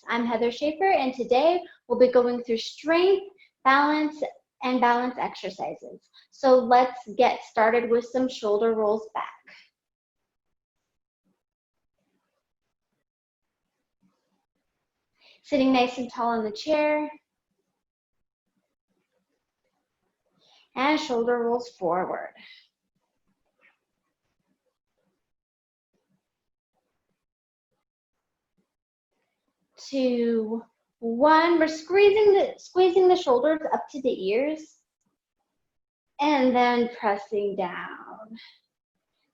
I'm Heather Schaefer, and today we'll be going through strength, balance, and balance exercises. So let's get started with some shoulder rolls back. Sitting nice and tall in the chair. And shoulder rolls forward. 2, 1. We're squeezing the shoulders up to the ears. And then pressing down.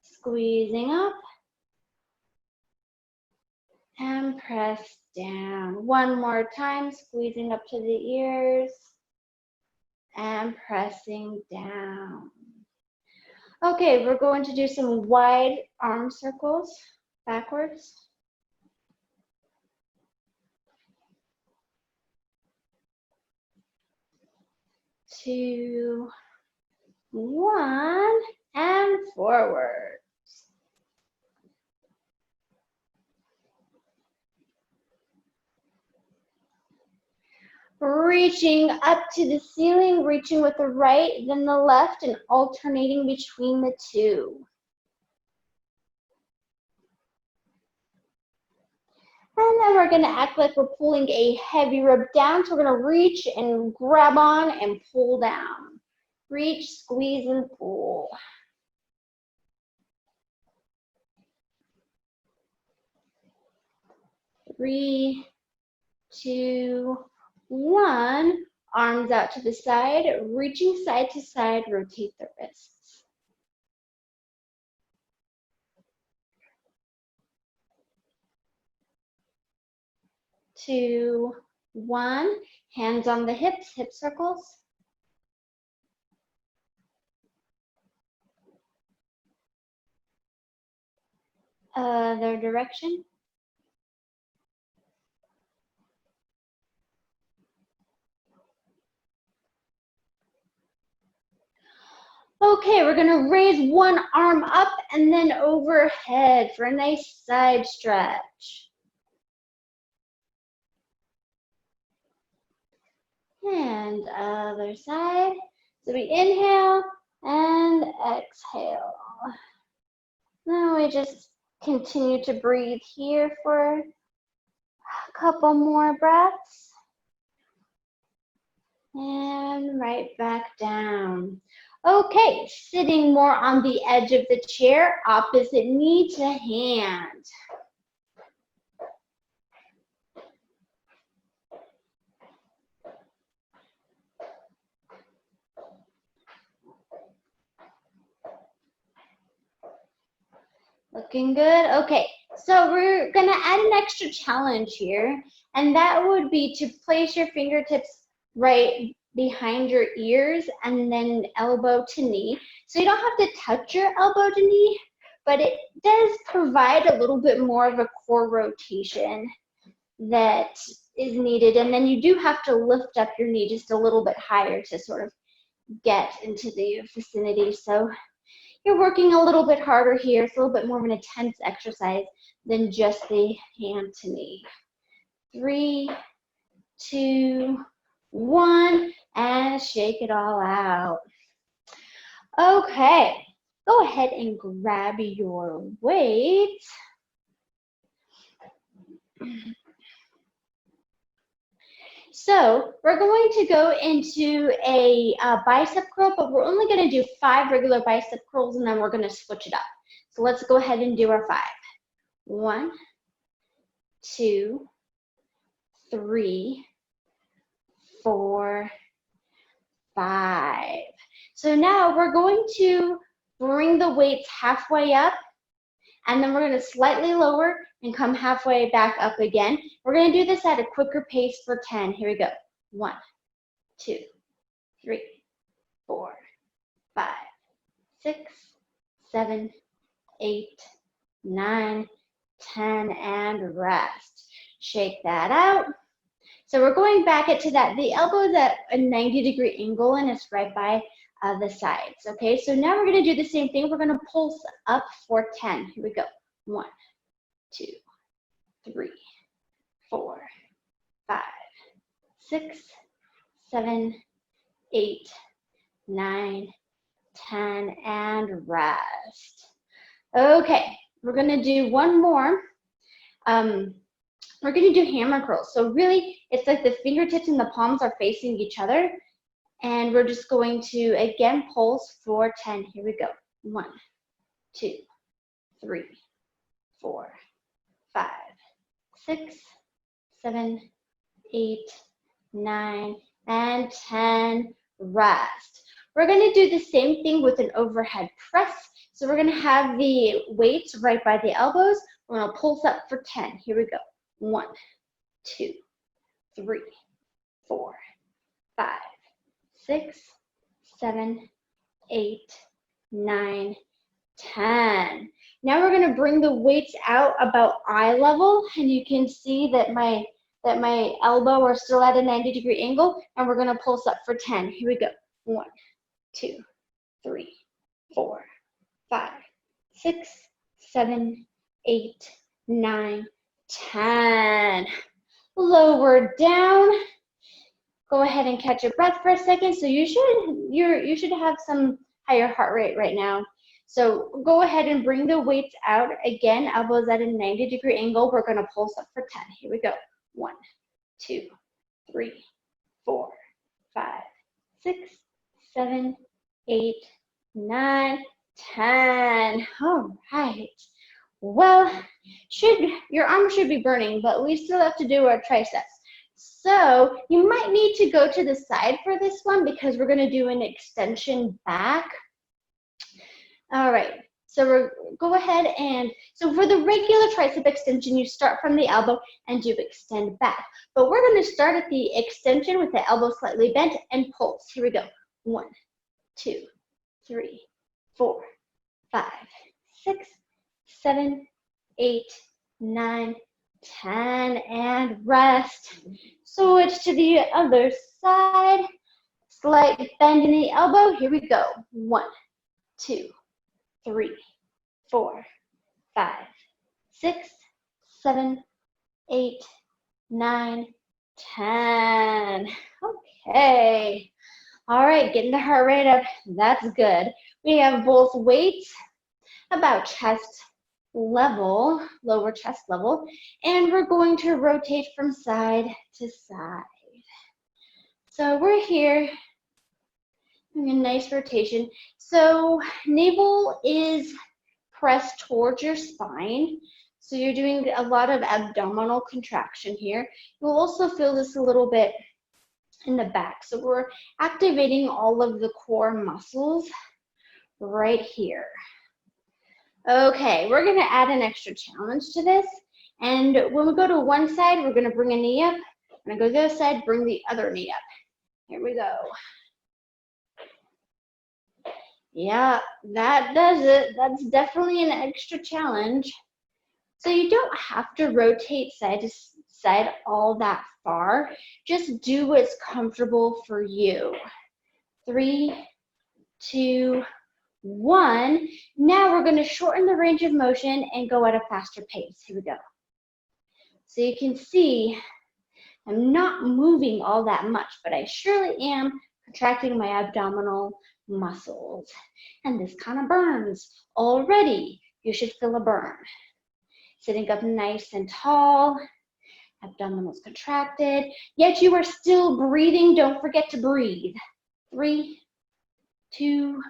Squeezing up. And press down. One more time, squeezing up to the ears. And pressing down. Okay, we're going to do some wide arm circles backwards. 2, 1, and forward. Reaching up to the ceiling, reaching with the right, then the left, and alternating between the two. And then we're going to act like we're pulling a heavy rope down. So we're going to reach and grab on and pull down. Reach, squeeze, and pull. 3, 2, 1. Arms out to the side, reaching side to side, rotate the wrists. 2, 1. Hands on the hips, hip circles. Other direction. Okay, we're gonna raise one arm up and then overhead for a nice side stretch. And other side. So we inhale and exhale. Now we just continue to breathe here for a couple more breaths. And right back down. Okay, sitting more on the edge of the chair, opposite knee to hand. Looking good. Okay, so we're gonna add an extra challenge here, and that would be to place your fingertips right behind your ears and then elbow to knee. So you don't have to touch your elbow to knee, but it does provide a little bit more of a core rotation that is needed. And then you do have to lift up your knee just a little bit higher to sort of get into the vicinity. So you're working a little bit harder here. It's a little bit more of an intense exercise than just the hand to knee. 3, 2, 1, and shake it all out. Okay, go ahead and grab your weight. So we're going to go into a bicep curl, but we're only going to do 5 regular bicep curls, and then we're going to switch it up. So let's go ahead and do our 5. 1, 2, 3, 4, 5. So now we're going to bring the weights halfway up, and then we're going to slightly lower and come halfway back up again. We're going to do this at a quicker pace for 10. Here we go. 1, 2, 3, 4, 5, 6, 7, 8, 9, 10, and rest. Shake that out. So we're going back into that. The elbow is at a 90-degree angle and it's right by the sides. Okay, so now we're going to do the same thing. We're going to pulse up for 10. Here we go. 1, 2, 3, 4, 6, 7, 8, 9, 10, and rest. Okay, we're gonna do one more. We're gonna do hammer curls. So really, it's like the fingertips and the palms are facing each other, and we're just going to, again, pulse for 10. Here we go. 1, 2, 3, 4, 5, 6, 7, 8, 9, and 10. Rest. We're going to do the same thing with an overhead press. So we're going to have the weights right by the elbows. We're going to pulse up for 10. Here we go. 1, 2, 3, 4, 5, 6, 7, 8, 9, 10. Now we're going to bring the weights out about eye level, and you can see that my elbow are still at a 90-degree angle, and we're going to pulse up for 10. Here we go. 1, 2, 3, 4, 5, 6, 7, 8, 9, 10. Lower down. Go ahead and catch your breath for a second. So you should have some higher heart rate right now. So go ahead and bring the weights out. Again, elbows at a 90-degree angle. We're going to pulse up for 10. Here we go. 1, 2, 3, 4, 5, 6, 7, 8, 9, 10. All right. Well, your arm should be burning, but we still have to do our triceps. So you might need to go to the side for this one because we're going to do an extension back. All right, so go ahead and, so for the regular tricep extension, you start from the elbow and you extend back. But we're going to start at the extension with the elbow slightly bent and pulse. Here we go. 1, 2, 3, 4, 5, 6, 7, 8, 9, 10, and rest. Switch to the other side. Slight bend in the elbow. Here we go. 1, 2, 3, 4, 5, 6, 7, 8, 9, 10. Okay. All right, getting the heart rate up. That's good. We have both weights about chest level, lower chest level, and we're going to rotate from side to side. So we're here. A nice rotation. So navel is pressed towards your spine. So you're doing a lot of abdominal contraction here. You'll also feel this a little bit in the back. So we're activating all of the core muscles right here. Okay, we're going to add an extra challenge to this. And when we go to one side, we're going to bring a knee up. When I go to the other side, bring the other knee up. Here we go. Yeah, that does it. That's definitely an extra challenge. So you don't have to rotate side to side all that far. Just do what's comfortable for you. 3, 2, 1. Now we're going to shorten the range of motion and go at a faster pace. Here we go. So you can see I'm not moving all that much, but I surely am contracting my abdominal muscles. And this kind of burns already. You should feel a burn. Sitting up nice and tall, abdominals contracted, yet you are still breathing. Don't forget to breathe. 3, 2,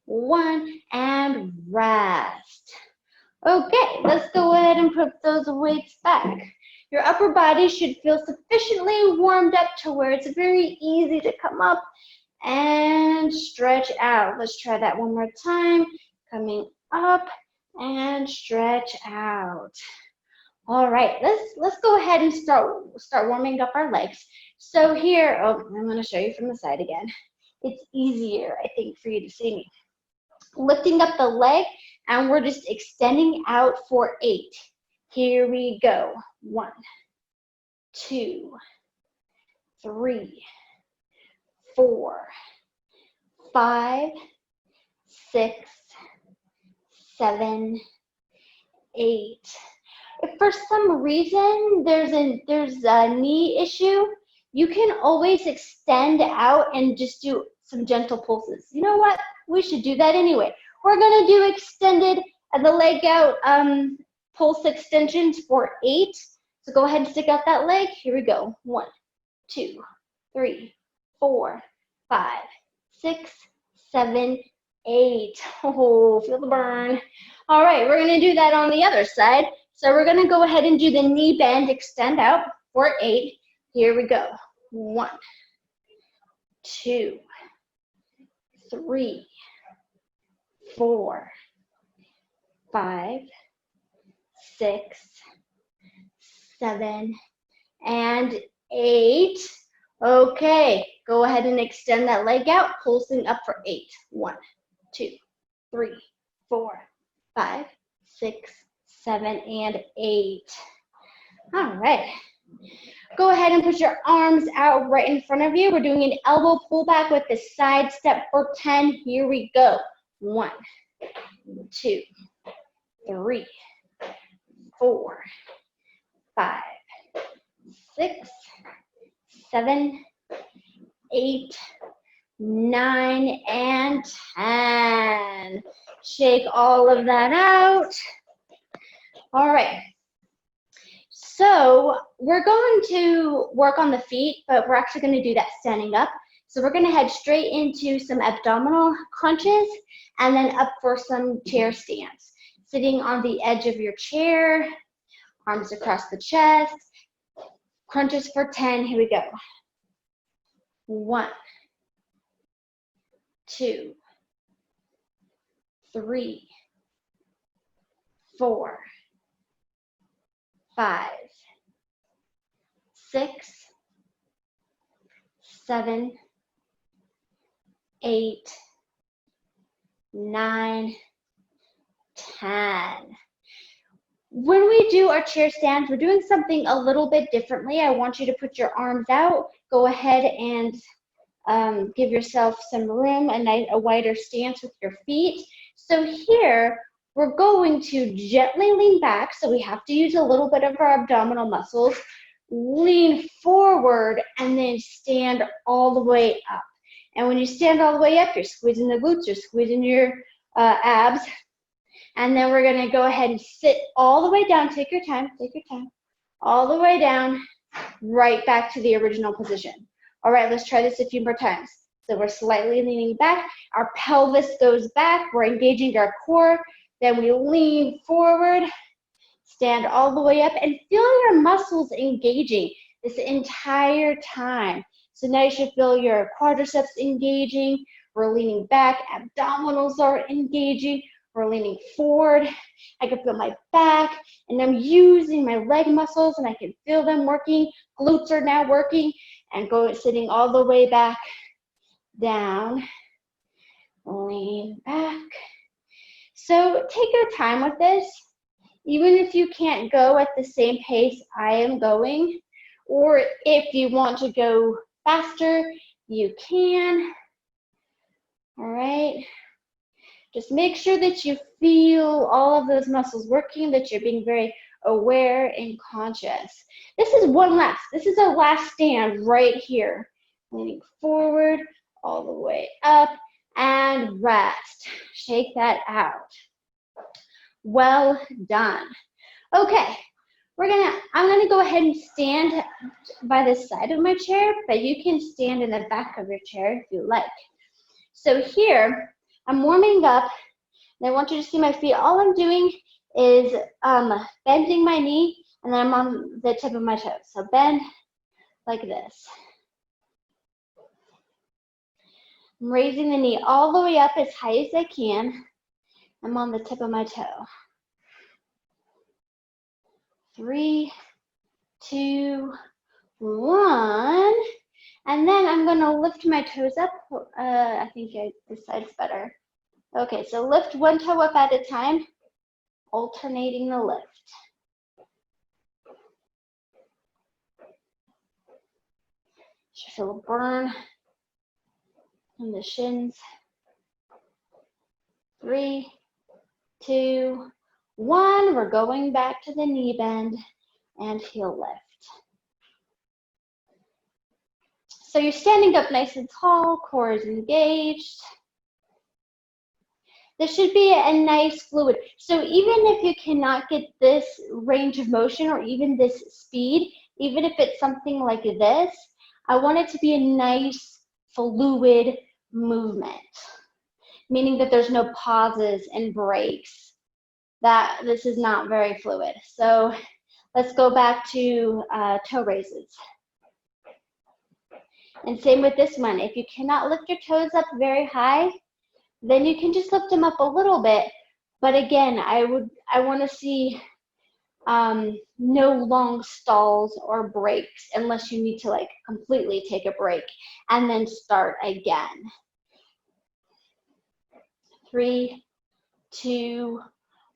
1, and rest. Okay, let's go ahead and put those weights back. Your upper body should feel sufficiently warmed up to where it's very easy to come up and stretch out. Let's try that one more time. Coming up and stretch out. All right, let's go ahead and start warming up our legs. So here, I'm going to show you from the side again. It's easier, I think, for you to see me. Lifting up the leg, and we're just extending out for 8. Here we go. 1, 2, 3, 4, 5, 6, 7, 8. If for some reason there's a knee issue, you can always extend out and just do some gentle pulses. You know what? We should do that anyway. We're gonna do extended the leg out pulse extensions for 8. So go ahead and stick out that leg. Here we go. 1, 2, 3, 4, 5, 6, 7, 8. Oh, feel the burn. All right, we're gonna do that on the other side. So we're gonna go ahead and do the knee bend extend out for 8. Here we go. 1, 2, 3, 4, 5, 6, 7, and 8. Okay, go ahead and extend that leg out, pulsing up for 8. 1, 2, 3, 4, 5, 6, 7, and 8. All right. Go ahead and put your arms out right in front of you. We're doing an elbow pullback with the side step for 10. Here we go. 1, 2, 3, 4, 5, 6, 7, 8, 9, and 10. Shake all of that out. All right. So we're going to work on the feet, but we're actually going to do that standing up. So we're going to head straight into some abdominal crunches and then up for some chair stands. Sitting on the edge of your chair, arms across the chest. Crunches for 10. Here we go. 1, 2, 3, 4, 5, 6, 7, 8, 9, 10. When we do our chair stands, we're doing something a little bit differently. I want you to put your arms out. Go ahead and give yourself some room, a wider stance with your feet. So here, we're going to gently lean back. So we have to use a little bit of our abdominal muscles. Lean forward and then stand all the way up. And when you stand all the way up, you're squeezing the glutes, you're squeezing your abs. And then we're gonna go ahead and sit all the way down. Take your time, all the way down, right back to the original position. All right, let's try this a few more times. So we're slightly leaning back, our pelvis goes back, we're engaging our core, then we lean forward, stand all the way up, and feel your muscles engaging this entire time. So now you should feel your quadriceps engaging, we're leaning back, abdominals are engaging, we're leaning forward, I can feel my back, and I'm using my leg muscles, and I can feel them working, glutes are now working, and sitting all the way back, down, lean back. So take your time with this. Even if you can't go at the same pace I am going, or if you want to go faster, you can. All right. Just make sure that you feel all of those muscles working, that you're being very aware and conscious. This is this is our last stand right here. Leaning forward, all the way up, and rest. Shake that out. Well done. Okay, I'm gonna go ahead and stand by the side of my chair, but you can stand in the back of your chair if you like. So here, I'm warming up, and I want you to see my feet. All I'm doing is bending my knee, and then I'm on the tip of my toes. So bend like this. I'm raising the knee all the way up as high as I can. I'm on the tip of my toe. 3, 2, 1. And then I'm going to lift my toes up. I think this side's better. Okay, so lift one toe up at a time, alternating the lift. Should feel a burn in the shins. 3, 2, 1. We're going back to the knee bend and heel lift. So you're standing up nice and tall, core is engaged. This should be a nice fluid. So even if you cannot get this range of motion or even this speed, even if it's something like this, I want it to be a nice fluid movement, meaning that there's no pauses and breaks. That this is not very fluid. So let's go back to toe raises. And same with this one. If you cannot lift your toes up very high, then you can just lift them up a little bit. But again, I want to see no long stalls or breaks unless you need to like completely take a break and then start again. 3, 2,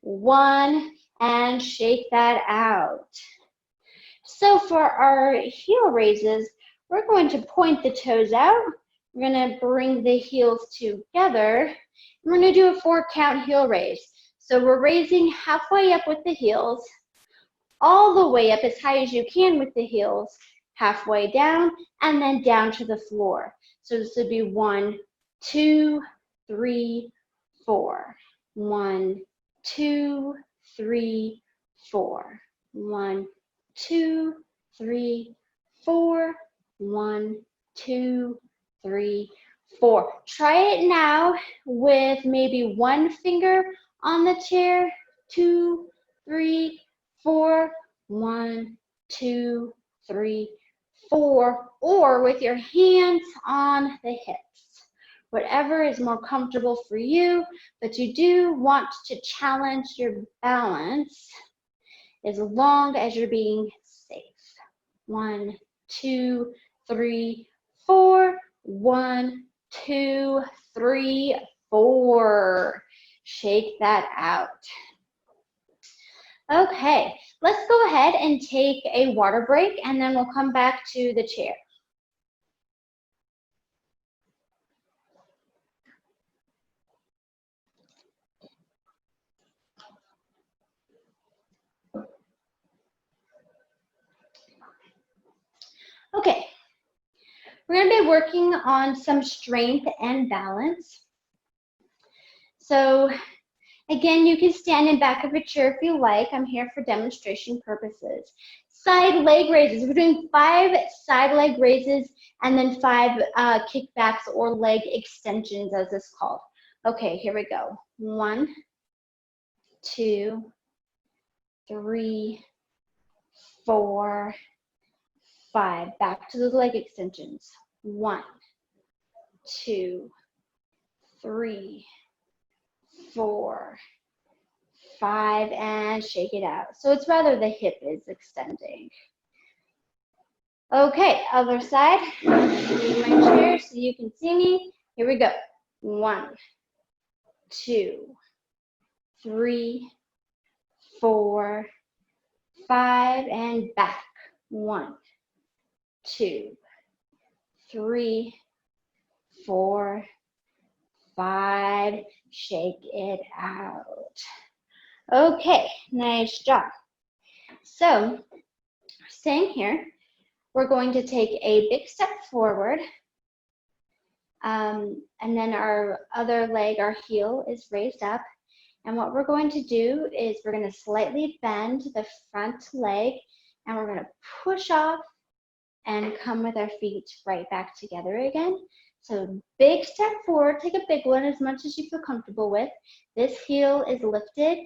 1, and shake that out. So for our heel raises, we're going to point the toes out. We're going to bring the heels together. We're going to do a 4-count heel raise. So we're raising halfway up with the heels, all the way up as high as you can with the heels, halfway down, and then down to the floor. So this would be 1, 2, 3, 4. 1, 2, 3, 4. 1, 2, 3, 4. 1, 2, 3, 4. Try it now with maybe one finger on the chair. 2, 3, 4. 1, 2, 3, 4. Or with your hands on the hips. Whatever is more comfortable for you, but you do want to challenge your balance as long as you're being safe. 1, 2, 3, 4. 1, 2, 3, 4. Shake that out. Okay, let's go ahead and take a water break and then we'll come back to the chair. Okay, we're going to be working on some strength and balance. So again, you can stand in back of a chair if you like. I'm here for demonstration purposes. Side leg raises. We're doing 5 side leg raises and then 5 kickbacks or leg extensions, as it's called. Okay, here we go. 1, 2, 3, 4, 5. Back to the leg extensions. 1, 2, 3, 4, 5, and shake it out. So it's rather the hip is extending. Okay, other side. Leave my chair so you can see me. Here we go. 1, 2, 3, 4, 5, and back. 1, 2, 3, 4, 5. Shake it out. Okay, nice job. So, staying here, we're going to take a big step forward. And then our other leg, our heel, is raised up. And what we're going to do is we're going to slightly bend the front leg and we're going to push off and come with our feet right back together again. So big step forward, take a big one as much as you feel comfortable with. This heel is lifted,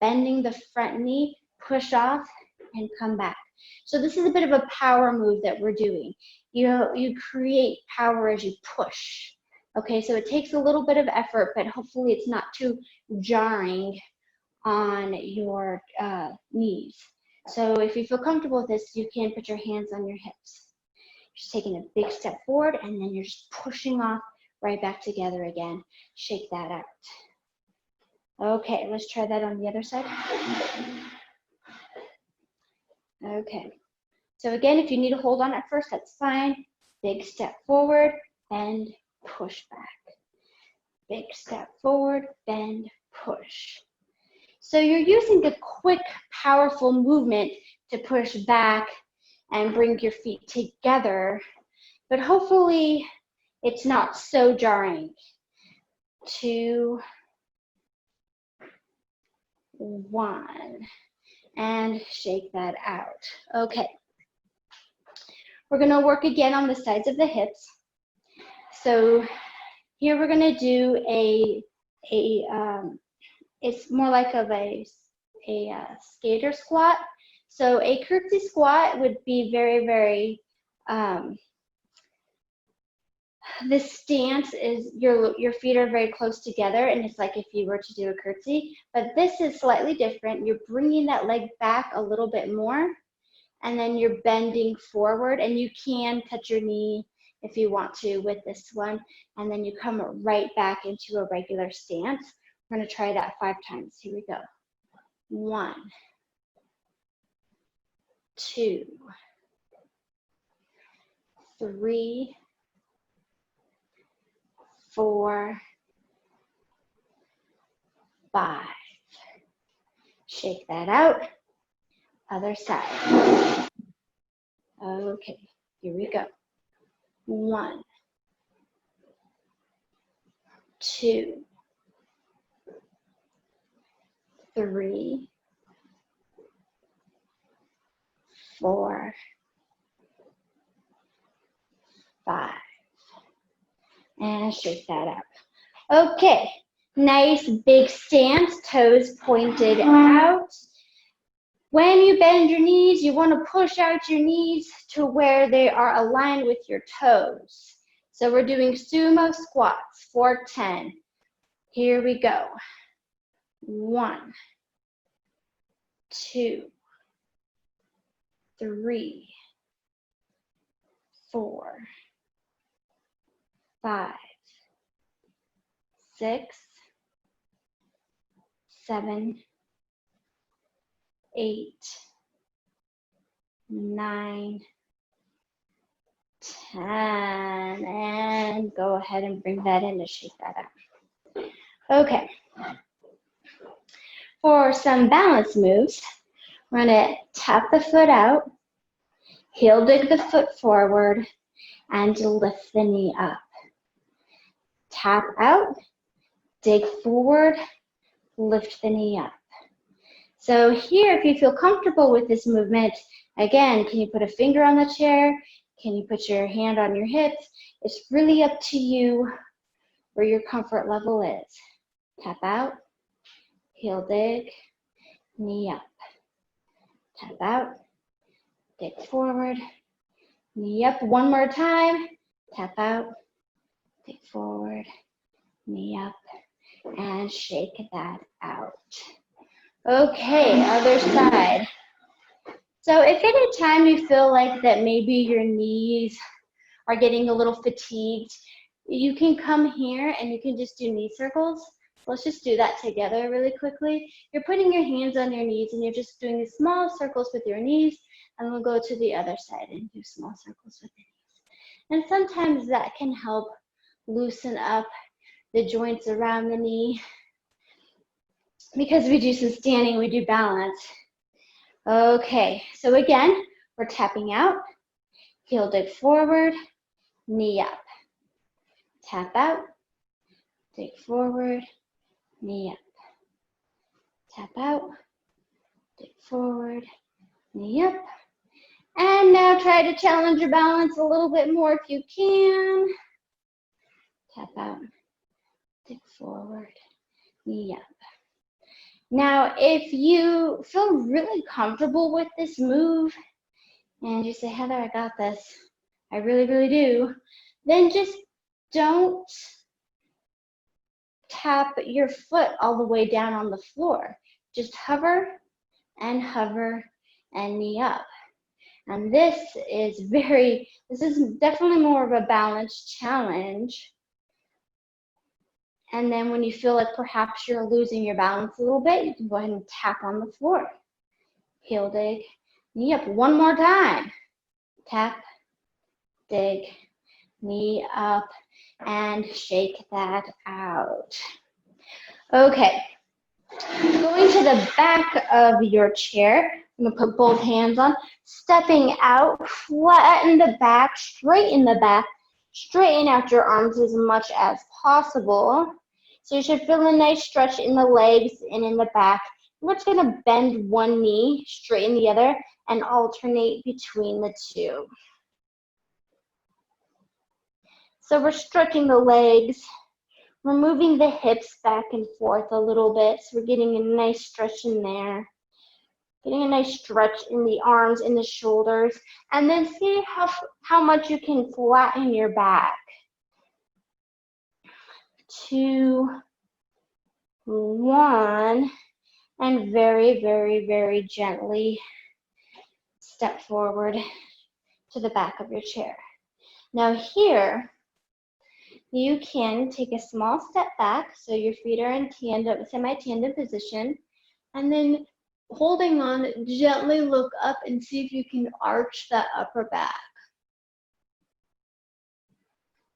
bending the front knee, push off and come back. So this is a bit of a power move that we're doing. You create power as you push. Okay, so it takes a little bit of effort, but hopefully it's not too jarring on your knees. So if you feel comfortable with this, you can put your hands on your hips. Just taking a big step forward and then you're just pushing off right back together again. Shake that out. Okay, let's try that on the other side. Okay, so again, if you need to hold on at first, that's fine. Big step forward, bend, push back. Big step forward, bend, push. So you're using a quick, powerful movement to push back and bring your feet together but hopefully it's not so jarring. 2, 1, and shake that out. Okay. We're gonna work again on the sides of the hips. So here we're gonna do it's more like of a skater squat. So a curtsy squat would be very, very, the stance is your feet are very close together, and it's like if you were to do a curtsy, but this is slightly different. You're bringing that leg back a little bit more, and then you're bending forward, and you can touch your knee if you want to with this one, and then you come right back into a regular stance. We're gonna try that 5 times. Here we go. 1, 2, 3, 4, 5. Shake that out. Other side. Okay, here we go. 1, 2, 3, 4, 5. And shake that out. Okay, nice big stance, toes pointed out. When you bend your knees, you want to push out your knees to where they are aligned with your toes. So we're doing sumo squats, 410. Here we go. 1, 2, 3, 4, 5, 6, 7, 8, 9, 10, and go ahead and bring that in to shake that out. Okay. For some balance moves, we're gonna tap the foot out, heel dig the foot forward, and lift the knee up. Tap out, dig forward, lift the knee up. So here, if you feel comfortable with this movement, again, can you put a finger on the chair? Can you put your hand on your hips? It's really up to you where your comfort level is. Tap out, heel dig, knee up. Tap out, dig forward, knee up. One more time. Tap out, dig forward, knee up, and shake that out. Okay, other side. So if at a time you feel like that maybe your knees are getting a little fatigued, you can come here and you can just do knee circles. Let's just do that together really quickly. You're putting your hands on your knees and you're just doing the small circles with your knees, and we'll go to the other side and do small circles with the knees. And sometimes that can help loosen up the joints around the knee. Because we do some standing, we do balance. Okay, so again, we're tapping out, heel dig forward, knee up. Tap out, dig forward, knee up. Tap out, dig forward, knee up. And now try to challenge your balance a little bit more if you can. Tap out, dig forward, knee up. Now, if you feel really comfortable with this move and you say, Heather, I got this, I really, really do, then just don't tap your foot all the way down on the floor. Just hover and knee up. And this is definitely more of a balance challenge. And then when you feel like perhaps you're losing your balance a little bit, you can go ahead and tap on the floor. Heel dig, knee up. One more time. Tap, dig, knee up, and shake that out. Okay. Going to the back of your chair, I'm gonna put both hands on, stepping out, flatten the back, straighten the back, straighten out your arms as much as possible. So you should feel a nice stretch in the legs and in the back. We're just gonna bend one knee, straighten the other, and alternate between the two. So we're stretching the legs. We're moving the hips back and forth a little bit. So we're getting a nice stretch in there. Getting a nice stretch in the arms, in the shoulders. And then see how much you can flatten your back. 2, 1, and very, very, very gently step forward to the back of your chair. Now here, you can take a small step back, so your feet are in tandem, semi-tandem position, and then holding on, gently look up and see if you can arch that upper back.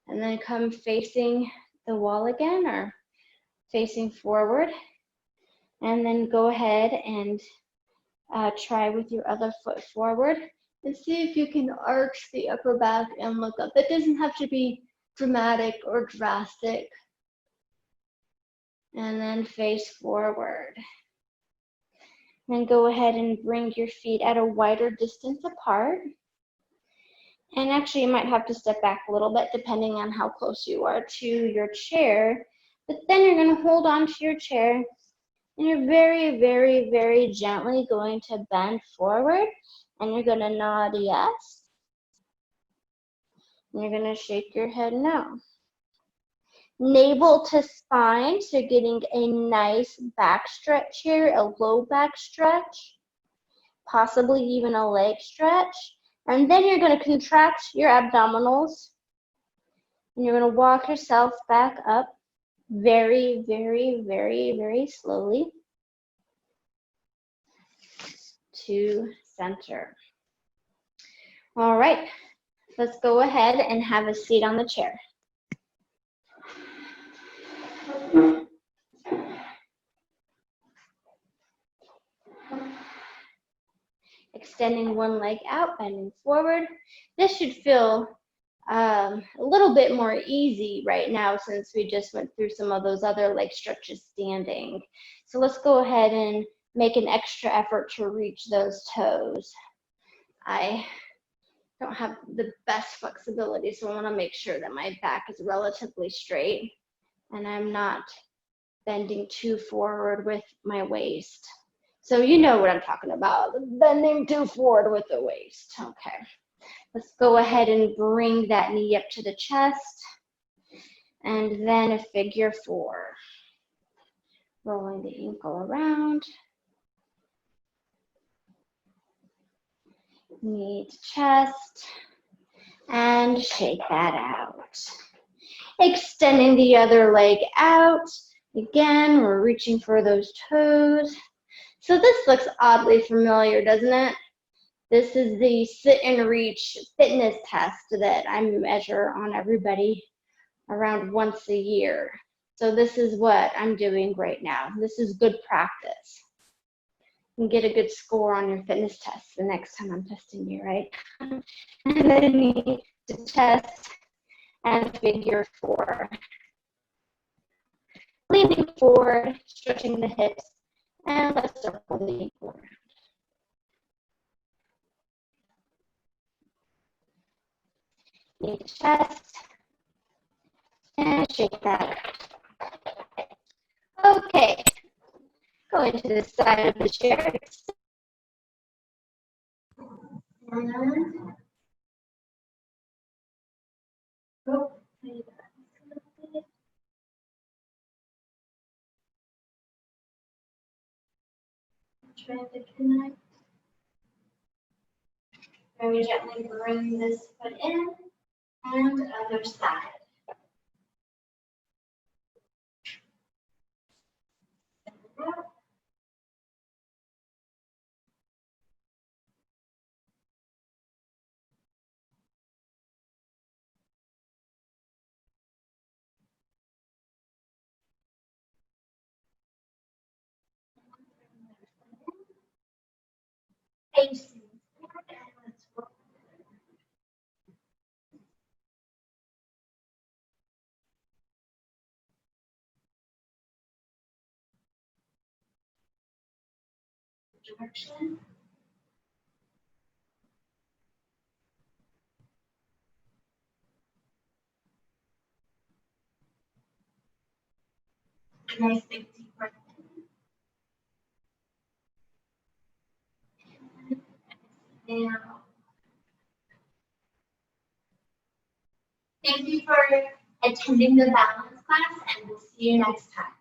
And then come facing the wall again, or facing forward, and then go ahead and try with your other foot forward and see if you can arch the upper back and look up. It doesn't have to be dramatic or drastic. And then face forward. Then go ahead and bring your feet at a wider distance apart. And actually, you might have to step back a little bit depending on how close you are to your chair. But then you're going to hold on to your chair, and you're very, very, very gently going to bend forward, and you're going to nod yes. And you're going to shake your head no. Navel to spine, so you're getting a nice back stretch here, a low back stretch, possibly even a leg stretch. And then you're going to contract your abdominals, and you're going to walk yourself back up very, very, very, very slowly to center. All right, let's go ahead and have a seat on the chair. Extending one leg out, bending forward. This should feel a little bit more easy right now since we just went through some of those other leg stretches standing. So let's go ahead and make an extra effort to reach those toes. I don't have the best flexibility, so I want to make sure that my back is relatively straight and I'm not bending too forward with my waist. So you know what I'm talking about, bending too forward with the waist. Okay, let's go ahead and bring that knee up to the chest, and then a figure 4. Rolling the ankle around, knee to chest, and shake that out. Extending the other leg out. Again, we're reaching for those toes. So this looks oddly familiar, doesn't it? This is the sit and reach fitness test that I measure on everybody around once a year. So this is what I'm doing right now. This is good practice. You can get a good score on your fitness test the next time I'm testing you, right? And then knee to chest and figure 4. Leaning forward, stretching the hips, and let's circle the ankle around. Knee to chest, and shake that out. Okay, go into the side of the chair. And go. Trying to connect. Very gently bring this foot in, and other side. direction. A nice big deep breath in. Now, thank you for attending the balance class, and we'll see you next time.